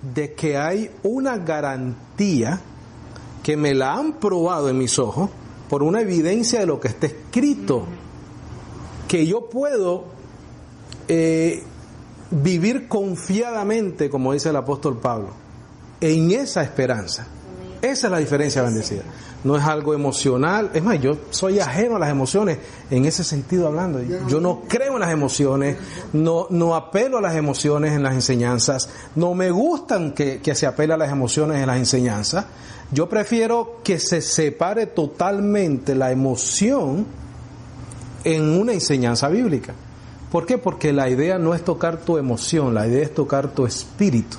de que hay una garantía que me la han probado en mis ojos por una evidencia de lo que está escrito, que yo puedo vivir confiadamente, como dice el apóstol Pablo, en esa esperanza. Esa es la diferencia, bendecida. No es algo emocional. Es más, yo soy ajeno a las emociones en ese sentido hablando. Yo no creo en las emociones, no apelo a las emociones en las enseñanzas, no me gustan que se apele a las emociones en las enseñanzas. Yo prefiero que se separe totalmente la emoción en una enseñanza bíblica. ¿Por qué? Porque la idea no es tocar tu emoción, la idea es tocar tu espíritu.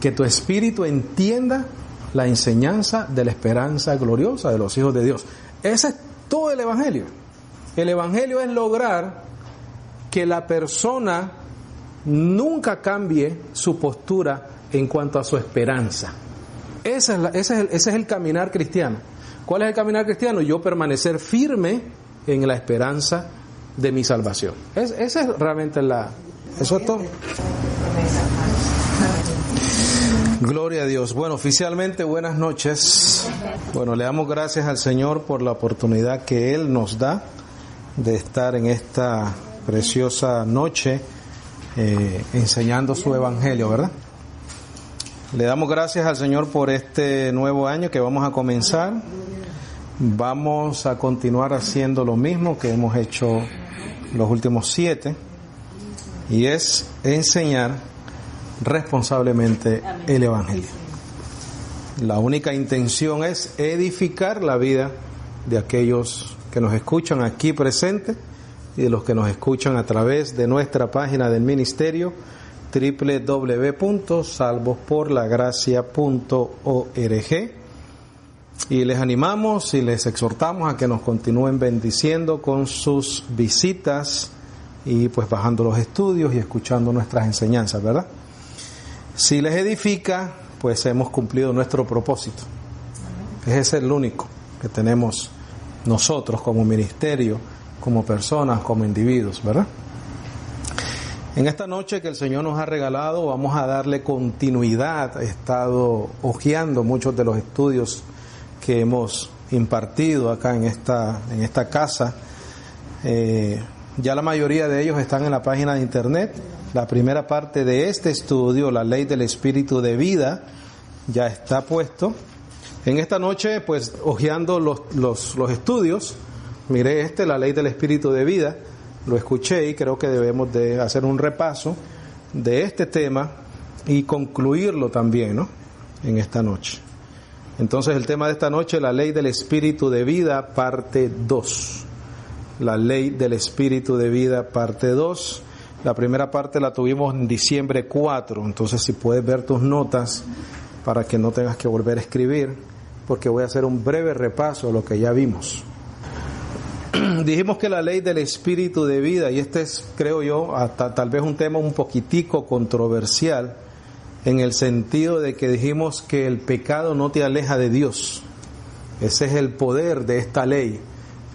Que tu espíritu entienda la enseñanza de la esperanza gloriosa de los hijos de Dios. Ese es todo el Evangelio. El Evangelio es lograr que la persona nunca cambie su postura en cuanto a su esperanza. Ese es el caminar cristiano. ¿Cuál es el caminar cristiano? Yo permanecer firme en la esperanza de mi salvación. Esa es realmente eso es todo. Gloria a Dios. Bueno, oficialmente buenas noches. Bueno, le damos gracias al Señor por la oportunidad que Él nos da de estar en esta preciosa noche enseñando su Evangelio, ¿verdad? Le damos gracias al Señor por este nuevo año que vamos a comenzar. Vamos a continuar haciendo lo mismo que hemos hecho los últimos 7, y es enseñar responsablemente el Evangelio. La única intención es edificar la vida de aquellos que nos escuchan aquí presentes y de los que nos escuchan a través de nuestra página del ministerio www.salvosporlagracia.org, y les animamos y les exhortamos a que nos continúen bendiciendo con sus visitas y pues bajando los estudios y escuchando nuestras enseñanzas, ¿verdad? Si les edifica, pues hemos cumplido nuestro propósito. Ese es el único que tenemos nosotros como ministerio, como personas, como individuos, ¿verdad? En esta noche que el Señor nos ha regalado, vamos a darle continuidad. He estado hojeando muchos de los estudios que hemos impartido acá en esta casa. Ya la mayoría de ellos están en la página de internet. La primera parte de este estudio, la ley del espíritu de vida, ya está puesto. En esta noche, pues, hojeando los estudios, miré la ley del espíritu de vida, lo escuché y creo que debemos de hacer un repaso de este tema y concluirlo también, ¿no?, en esta noche. Entonces, el tema de esta noche, la ley del espíritu de vida, parte 2. La ley del espíritu de vida, parte 2. La primera parte la tuvimos en diciembre 4, entonces si puedes ver tus notas para que no tengas que volver a escribir, porque voy a hacer un breve repaso de lo que ya vimos. Dijimos que la ley del espíritu de vida, y este es, creo yo, hasta tal vez un tema un poquitico controversial, en el sentido de que dijimos que el pecado no te aleja de Dios. Ese es el poder de esta ley,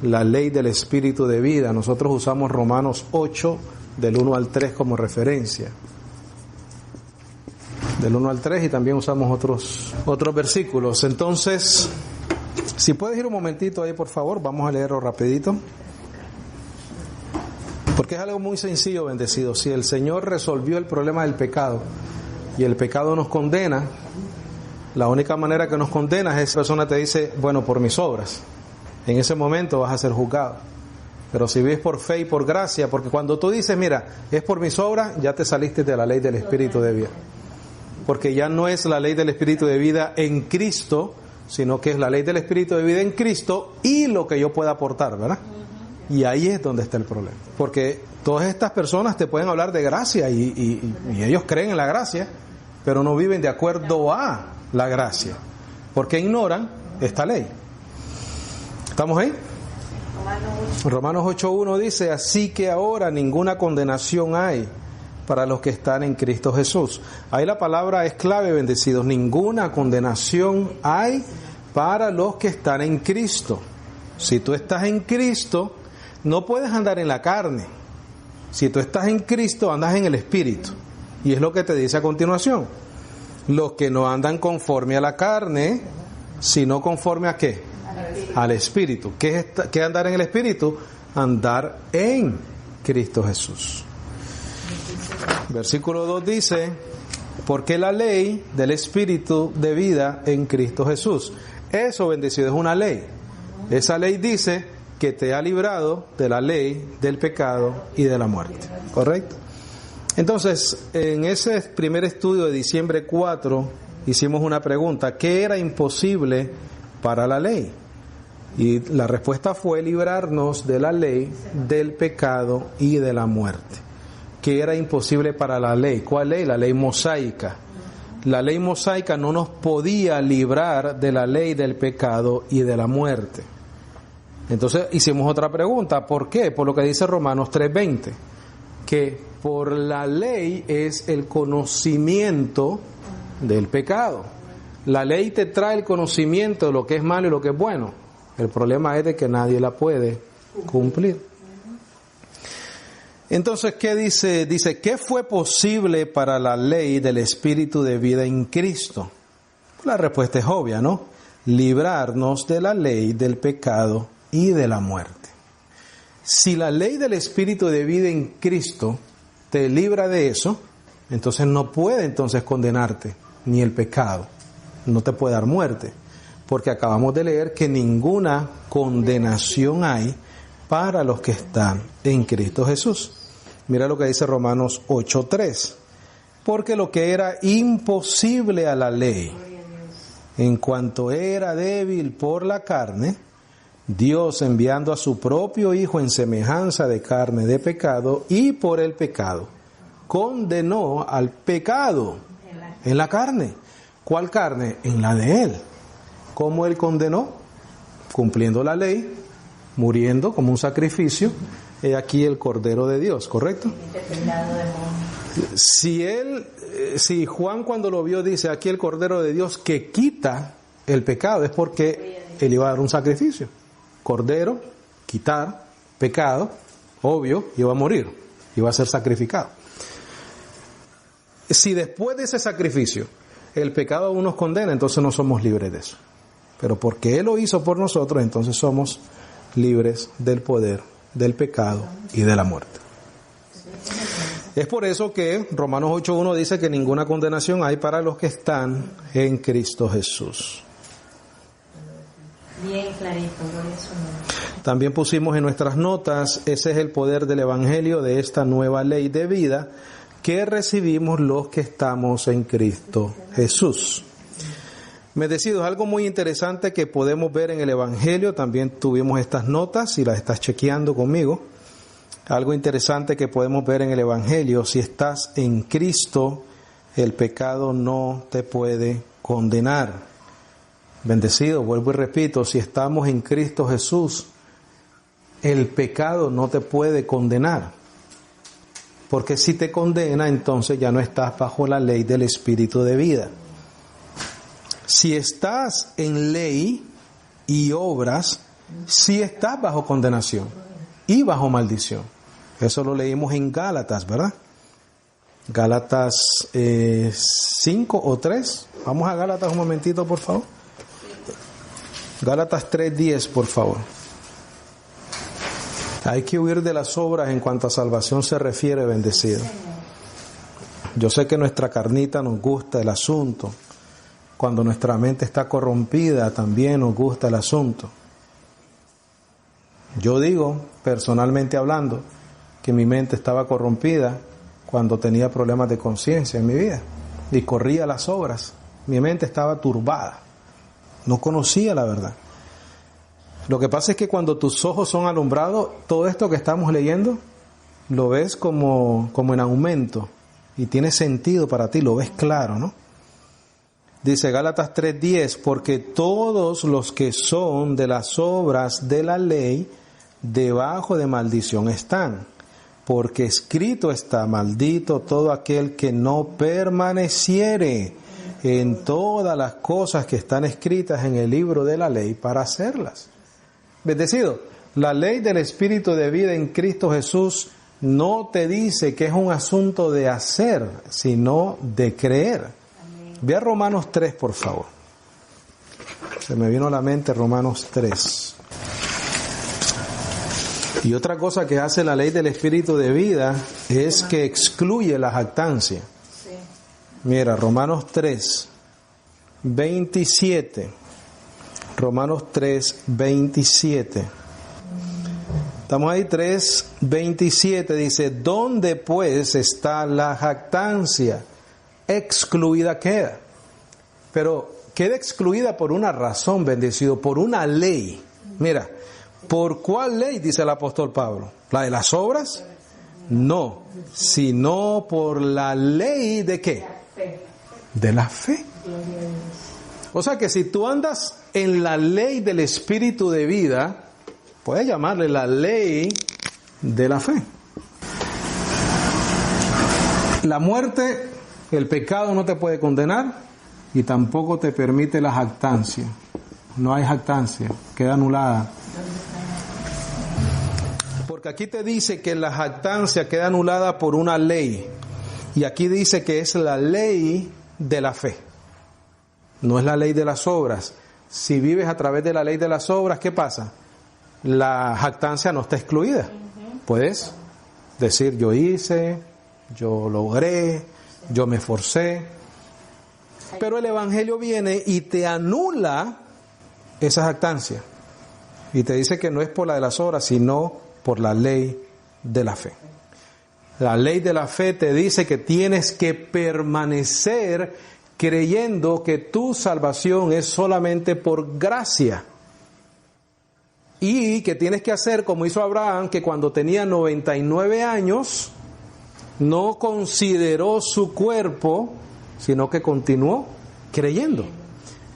la ley del espíritu de vida. Nosotros usamos Romanos 8, del 1 al 3 como referencia. Del 1 al 3, y también usamos otros versículos. Entonces, si puedes ir un momentito ahí, por favor, vamos a leerlo rapidito. Porque es algo muy sencillo, bendecido. Si el Señor resolvió el problema del pecado y el pecado nos condena, la única manera que nos condena es esa persona te dice, bueno, por mis obras. En ese momento vas a ser juzgado. Pero si vives por fe y por gracia, porque cuando tú dices, mira, es por mis obras, ya te saliste de la ley del espíritu de vida. Porque ya no es la ley del espíritu de vida en Cristo, sino que es la ley del espíritu de vida en Cristo y lo que yo pueda aportar, ¿verdad? Y ahí es donde está el problema. Porque todas estas personas te pueden hablar de gracia y ellos creen en la gracia, pero no viven de acuerdo a la gracia, porque ignoran esta ley. ¿Estamos ahí? Romanos 8:1 dice, así que ahora ninguna condenación hay para los que están en Cristo Jesús. Ahí la palabra es clave, bendecidos. Ninguna condenación hay para los que están en Cristo. Si tú estás en Cristo, no puedes andar en la carne. Si tú estás en Cristo, andas en el Espíritu. Y es lo que te dice a continuación. Los que no andan conforme a la carne, sino conforme a ¿qué? Al Espíritu. ¿Qué es andar en el Espíritu? Andar en Cristo Jesús. Versículo 2 dice, porque la ley del Espíritu de vida en Cristo Jesús. Eso, bendecido, es una ley. Esa ley dice que te ha librado de la ley, del pecado y de la muerte. ¿Correcto? Entonces, en ese primer estudio de diciembre 4, hicimos una pregunta: ¿qué era imposible para la ley? Y la respuesta fue librarnos de la ley, del pecado y de la muerte. ¿Qué era imposible para la ley? ¿Cuál ley? La ley mosaica. La ley mosaica no nos podía librar de la ley del pecado y de la muerte. Entonces hicimos otra pregunta: ¿por qué? Por lo que dice Romanos 3:20, que por la ley es el conocimiento del pecado. La ley te trae el conocimiento de lo que es malo y lo que es bueno. El problema es de que nadie la puede cumplir. Entonces, ¿qué dice? Dice, ¿qué fue posible para la ley del Espíritu de vida en Cristo? La respuesta es obvia, ¿no? Librarnos de la ley del pecado y de la muerte. Si la ley del Espíritu de vida en Cristo te libra de eso, entonces no puede entonces condenarte ni el pecado, no te puede dar muerte, porque acabamos de leer que ninguna condenación hay para los que están en Cristo Jesús. Mira lo que dice Romanos 8:3. Porque lo que era imposible a la ley, en cuanto era débil por la carne, Dios, enviando a su propio Hijo en semejanza de carne de pecado, y por el pecado, condenó al pecado en la carne. ¿Cuál carne? En la de Él. ¿Cómo Él condenó? Cumpliendo la ley, muriendo como un sacrificio. He aquí el Cordero de Dios, ¿correcto? Si Juan cuando lo vio dice, aquí el Cordero de Dios que quita el pecado, es porque Él iba a dar un sacrificio. Cordero, quitar, pecado, obvio, iba a morir, iba a ser sacrificado. Si después de ese sacrificio el pecado aún nos condena, entonces no somos libres de eso. Pero porque Él lo hizo por nosotros, entonces somos libres del poder, del pecado y de la muerte. Es por eso que Romanos 8:1 dice que ninguna condenación hay para los que están en Cristo Jesús. Bien clarito, gloria a su nombre. También pusimos en nuestras notas, ese es el poder del Evangelio de esta nueva ley de vida que recibimos los que estamos en Cristo Jesús. Bendecidos, algo muy interesante que podemos ver en el Evangelio, también tuvimos estas notas, si las estás chequeando conmigo, algo interesante que podemos ver en el Evangelio: si estás en Cristo, el pecado no te puede condenar. Bendecido, vuelvo y repito, si estamos en Cristo Jesús, el pecado no te puede condenar. Porque si te condena, entonces ya no estás bajo la ley del Espíritu de vida. Si estás en ley y obras, sí estás bajo condenación y bajo maldición. Eso lo leímos en Gálatas, ¿verdad? Gálatas 5 o 3. Vamos a Gálatas un momentito, por favor. Gálatas 3:10, por favor. Hay que huir de las obras en cuanto a salvación se refiere, bendecido. Yo sé que nuestra carnita nos gusta el asunto. Cuando nuestra mente está corrompida, también nos gusta el asunto. Yo digo, personalmente hablando, que mi mente estaba corrompida cuando tenía problemas de conciencia en mi vida y corría las obras. Mi mente estaba turbada, no conocía la verdad. Lo que pasa es que cuando tus ojos son alumbrados, todo esto que estamos leyendo lo ves como en aumento y tiene sentido para ti, lo ves claro, ¿no? Dice Gálatas 3:10, porque todos los que son de las obras de la ley, debajo de maldición están. Porque escrito está, maldito todo aquel que no permaneciere en todas las cosas que están escritas en el libro de la ley para hacerlas. Bendecido, la ley del Espíritu de vida en Cristo Jesús no te dice que es un asunto de hacer, sino de creer. Ve a Romanos 3, por favor. Se me vino a la mente Romanos 3. Y otra cosa que hace la ley del Espíritu de vida es que excluye la jactancia. Sí. Mira, Romanos 3, 27. Romanos 3, 27. Estamos ahí, 3, 27. Dice, ¿dónde pues está la jactancia? Excluida queda. Pero queda excluida por una razón, bendecido, por una ley. Mira, ¿por cuál ley? Dice el apóstol Pablo. ¿La de las obras? No, sino por la ley de ¿qué? De la fe. O sea que si tú andas en la ley del Espíritu de vida, puedes llamarle la ley de la fe. La muerte, el pecado no te puede condenar y tampoco te permite la jactancia. No hay jactancia, queda anulada. Porque aquí te dice que la jactancia queda anulada por una ley. Y aquí dice que es la ley de la fe. No es la ley de las obras. Si vives a través de la ley de las obras, ¿qué pasa? La jactancia no está excluida. Puedes decir, yo hice, yo logré, yo me esforcé. Pero el Evangelio viene y te anula esa jactancia. Y te dice que no es por la de las obras, sino por la ley de la fe. La ley de la fe te dice que tienes que permanecer creyendo que tu salvación es solamente por gracia. Y que tienes que hacer como hizo Abraham, que cuando tenía 99 años, no consideró su cuerpo, sino que continuó creyendo.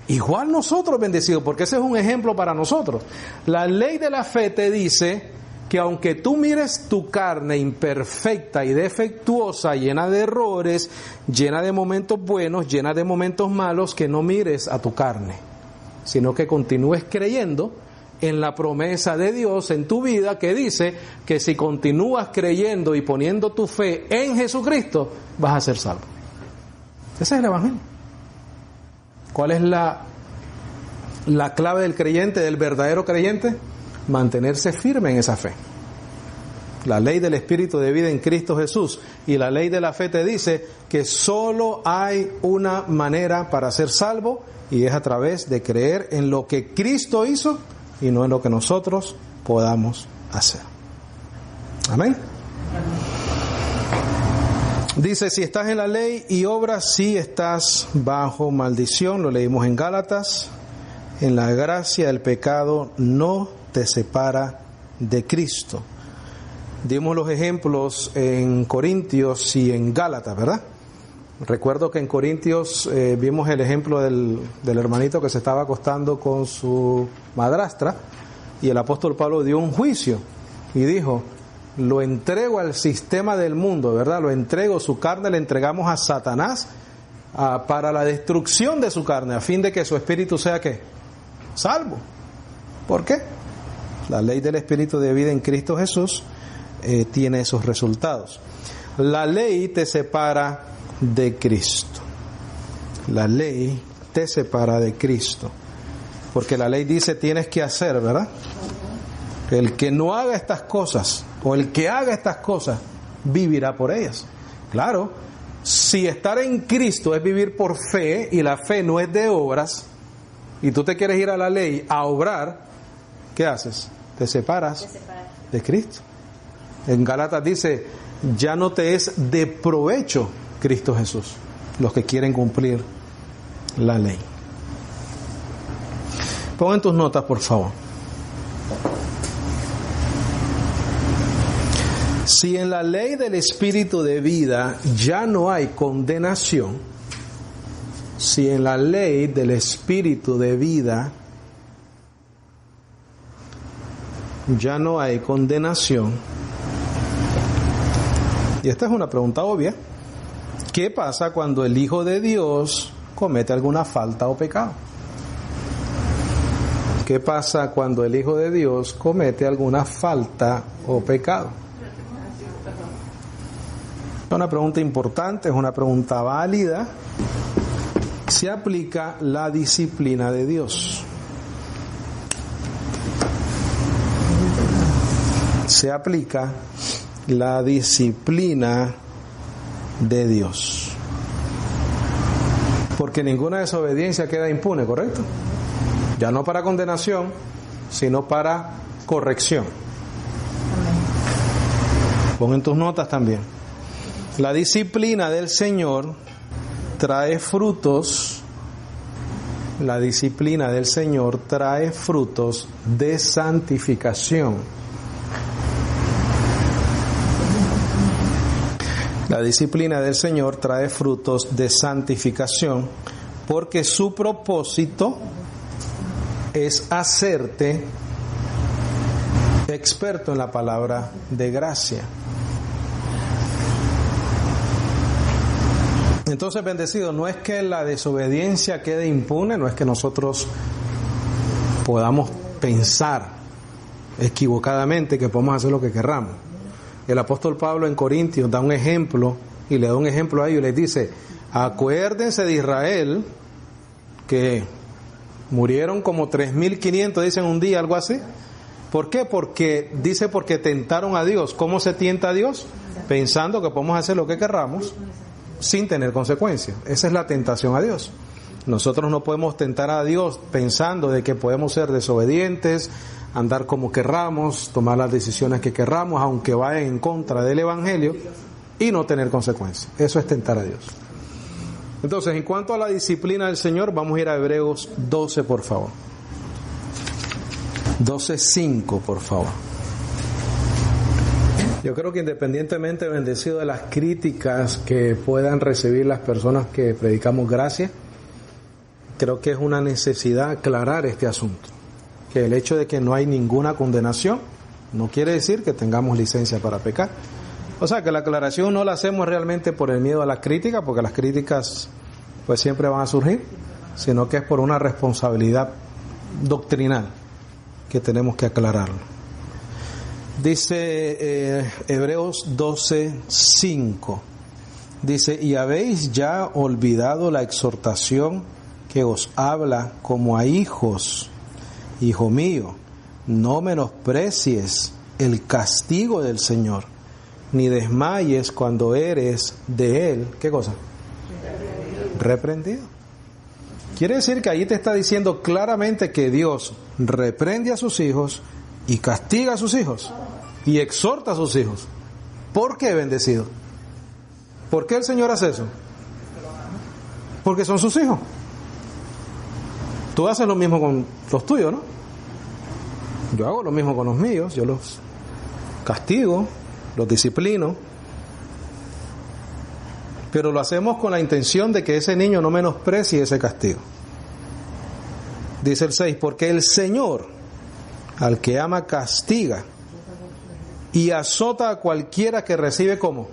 Igual nosotros, bendecidos, porque ese es un ejemplo para nosotros. La ley de la fe te dice que aunque tú mires tu carne imperfecta y defectuosa, llena de errores, llena de momentos buenos, llena de momentos malos, que no mires a tu carne, sino que continúes creyendo en la promesa de Dios en tu vida, que dice que si continúas creyendo y poniendo tu fe en Jesucristo, vas a ser salvo. Ese es el Evangelio. ¿Cuál es la clave del creyente, del verdadero creyente? Mantenerse firme en esa fe. La ley del Espíritu de vida en Cristo Jesús y la ley de la fe te dice que solo hay una manera para ser salvo, y es a través de creer en lo que Cristo hizo y no en lo que nosotros podamos hacer. Amén. Dice, si estás en la ley y obras, sí estás bajo maldición. Lo leímos en Gálatas. En la gracia el pecado no te separa de Cristo. Dimos los ejemplos en Corintios y en Gálatas, ¿verdad? Recuerdo que en Corintios vimos el ejemplo del hermanito que se estaba acostando con su madrastra, y el apóstol Pablo dio un juicio y dijo, lo entrego al sistema del mundo, ¿verdad? Lo entrego, su carne le entregamos a Satanás para la destrucción de su carne, a fin de que su espíritu sea ¿qué? Salvo. ¿Por qué? La ley del Espíritu de vida en Cristo Jesús tiene esos resultados. La ley te separa de Cristo. La ley te separa de Cristo. Porque la ley dice tienes que hacer, ¿verdad? El que no haga estas cosas, o el que haga estas cosas, vivirá por ellas. Claro, si estar en Cristo es vivir por fe, y la fe no es de obras, y tú te quieres ir a la ley a obrar, ¿qué haces? Te separas de Cristo. En Gálatas dice, ya no te es de provecho Cristo Jesús, los que quieren cumplir la ley. Pon en tus notas, por favor. Si en la ley del Espíritu de vida ya no hay condenación, si en la ley del Espíritu de vida ya no hay condenación, y esta es una pregunta obvia, ¿qué pasa cuando el Hijo de Dios comete alguna falta o pecado? ¿Qué pasa cuando el Hijo de Dios comete alguna falta o pecado? Es una pregunta importante, es una pregunta válida, se aplica la disciplina de Dios. Se aplica la disciplina de Dios. Porque ninguna desobediencia queda impune, ¿correcto? Ya no para condenación, sino para corrección. Pon en tus notas también. La disciplina del Señor trae frutos. La disciplina del Señor trae frutos de santificación. La disciplina del Señor trae frutos de santificación, porque su propósito es hacerte experto en la palabra de gracia. Entonces, bendecido, no es que la desobediencia quede impune, no es que nosotros podamos pensar equivocadamente que podemos hacer lo que querramos. El apóstol Pablo en Corintios da un ejemplo, y le da un ejemplo a ellos y les dice: acuérdense de Israel, que murieron como 3.500, dicen un día, algo así. ¿Por qué? Porque tentaron a Dios. ¿Cómo se tienta a Dios? Pensando que podemos hacer lo que querramos sin tener consecuencias. Esa es la tentación a Dios. Nosotros no podemos tentar a Dios pensando de que podemos ser desobedientes, andar como querramos, tomar las decisiones que querramos, aunque vayan en contra del Evangelio, y no tener consecuencias. Eso es tentar a Dios. Entonces, en cuanto a la disciplina del Señor, vamos a ir a Hebreos 12, por favor. 12:5, por favor. Yo creo que independientemente, bendecido, de las críticas que puedan recibir las personas que predicamos gracia, creo que es una necesidad aclarar este asunto. Que el hecho de que no hay ninguna condenación no quiere decir que tengamos licencia para pecar. O sea, que la aclaración no la hacemos realmente por el miedo a las críticas, porque las críticas pues siempre van a surgir, sino que es por una responsabilidad doctrinal que tenemos que aclararlo. Dice Hebreos 12:5, dice: y habéis ya olvidado la exhortación que os habla como a hijos. Hijo mío, no menosprecies el castigo del Señor, ni desmayes cuando eres de Él. ¿Qué cosa? Reprendido. Quiere decir que ahí te está diciendo claramente que Dios reprende a sus hijos y castiga a sus hijos y exhorta a sus hijos. ¿Por qué, bendecido? ¿Por qué el Señor hace eso? Porque son sus hijos. Tú haces lo mismo con los tuyos, ¿no? Yo hago lo mismo con los míos, yo los castigo, los disciplino, pero lo hacemos con la intención de que ese niño no menosprecie ese castigo. Dice el 6, porque el Señor al que ama castiga y azota a cualquiera que recibe como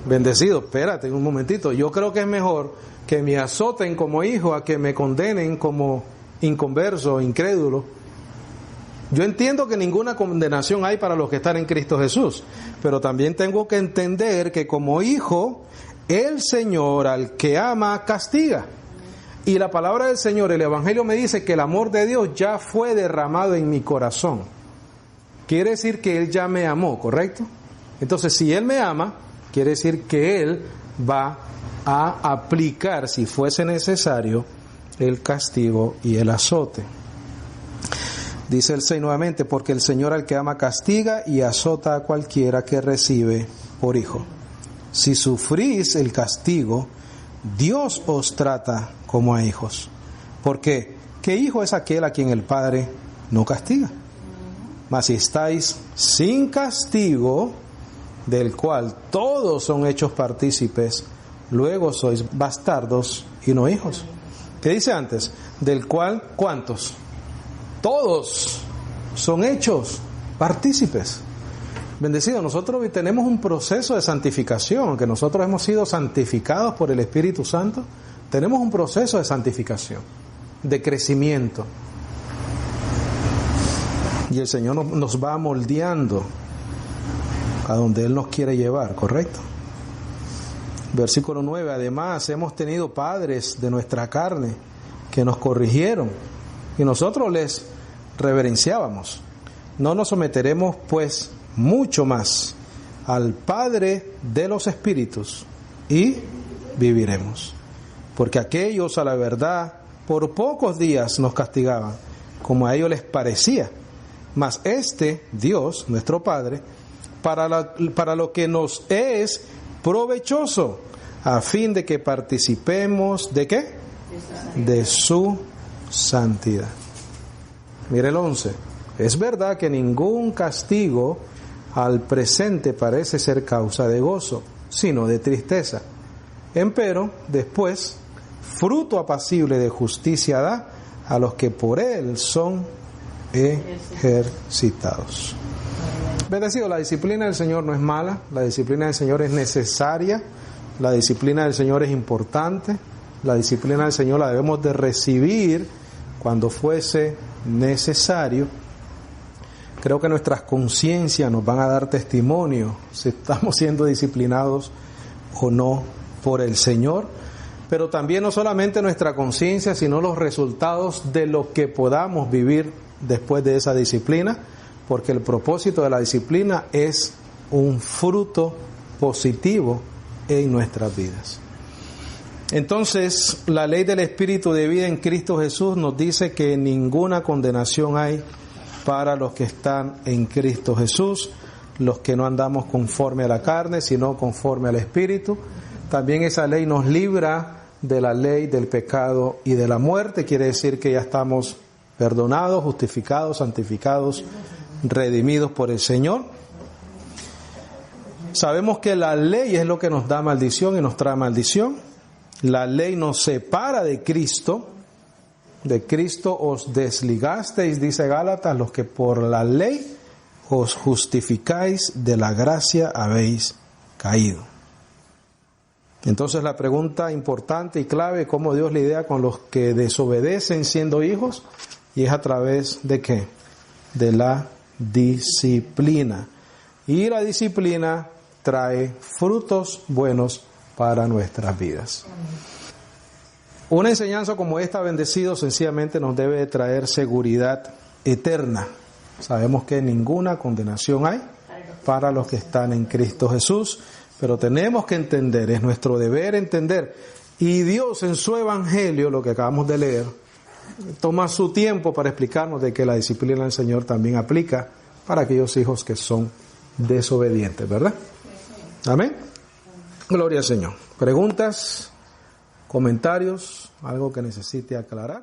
bendecido. Espérate un momentito, yo creo que es mejor que me azoten como hijo a que me condenen como inconverso, incrédulo. Yo entiendo que ninguna condenación hay para los que están en Cristo Jesús, pero también tengo que entender que como hijo, el Señor al que ama castiga. Y la palabra del Señor, el Evangelio me dice que el amor de Dios ya fue derramado en mi corazón. Quiere decir que Él ya me amó, ¿correcto? Entonces, si Él me ama, quiere decir que Él va a aplicar, si fuese necesario, el castigo y el azote. Dice el 6 nuevamente, porque el Señor al que ama castiga y azota a cualquiera que recibe por hijo. Si sufrís el castigo, Dios os trata como a hijos. Porque, ¿qué hijo es aquel a quien el Padre no castiga? Mas si estáis sin castigo, del cual todos son hechos partícipes, luego sois bastardos y no hijos. ¿Qué dice antes? Del cual, ¿cuántos? Todos son hechos partícipes. Bendecido, nosotros tenemos un proceso de santificación, aunque nosotros hemos sido santificados por el Espíritu Santo, tenemos un proceso de santificación, de crecimiento. Y el Señor nos va moldeando a donde Él nos quiere llevar, ¿correcto? Versículo 9, además hemos tenido padres de nuestra carne que nos corrigieron y nosotros les reverenciábamos. No nos someteremos pues mucho más al Padre de los Espíritus y viviremos. Porque aquellos a la verdad por pocos días nos castigaban, como a ellos les parecía. Mas Dios, nuestro Padre, para lo que nos es provechoso, a fin de que participemos ¿de qué? De su santidad. Mire el 11. Es verdad que ningún castigo al presente parece ser causa de gozo, sino de tristeza. Empero, después, fruto apacible de justicia da a los que por él son ejercitados. Bendecido, la disciplina del Señor no es mala, la disciplina del Señor es necesaria, la disciplina del Señor es importante, la disciplina del Señor la debemos de recibir cuando fuese necesario. Creo que nuestras conciencias nos van a dar testimonio si estamos siendo disciplinados o no por el Señor, pero también no solamente nuestra conciencia, sino los resultados de lo que podamos vivir después de esa disciplina, porque el propósito de la disciplina es un fruto positivo en nuestras vidas. Entonces, la ley del Espíritu de vida en Cristo Jesús nos dice que ninguna condenación hay para los que están en Cristo Jesús, los que no andamos conforme a la carne, sino conforme al Espíritu. También esa ley nos libra de la ley del pecado y de la muerte, quiere decir que ya estamos perdonados, justificados, santificados, redimidos por el Señor. Sabemos que la ley es lo que nos da maldición y nos trae maldición. La ley nos separa de Cristo. De Cristo os desligasteis, dice Gálatas, los que por la ley os justificáis, de la gracia habéis caído. Entonces la pregunta importante y clave, ¿cómo Dios lidia con los que desobedecen siendo hijos? Y es a través de ¿qué? De la disciplina. Y la disciplina trae frutos buenos para nuestras vidas. Una enseñanza como esta, bendecidos, sencillamente nos debe de traer seguridad eterna. Sabemos que ninguna condenación hay para los que están en Cristo Jesús, pero tenemos que entender, es nuestro deber entender. Y Dios en su Evangelio, lo que acabamos de leer, toma su tiempo para explicarnos de que la disciplina del Señor también aplica para aquellos hijos que son desobedientes, ¿verdad? Amén. Gloria al Señor. ¿Preguntas? ¿Comentarios? ¿Algo que necesite aclarar?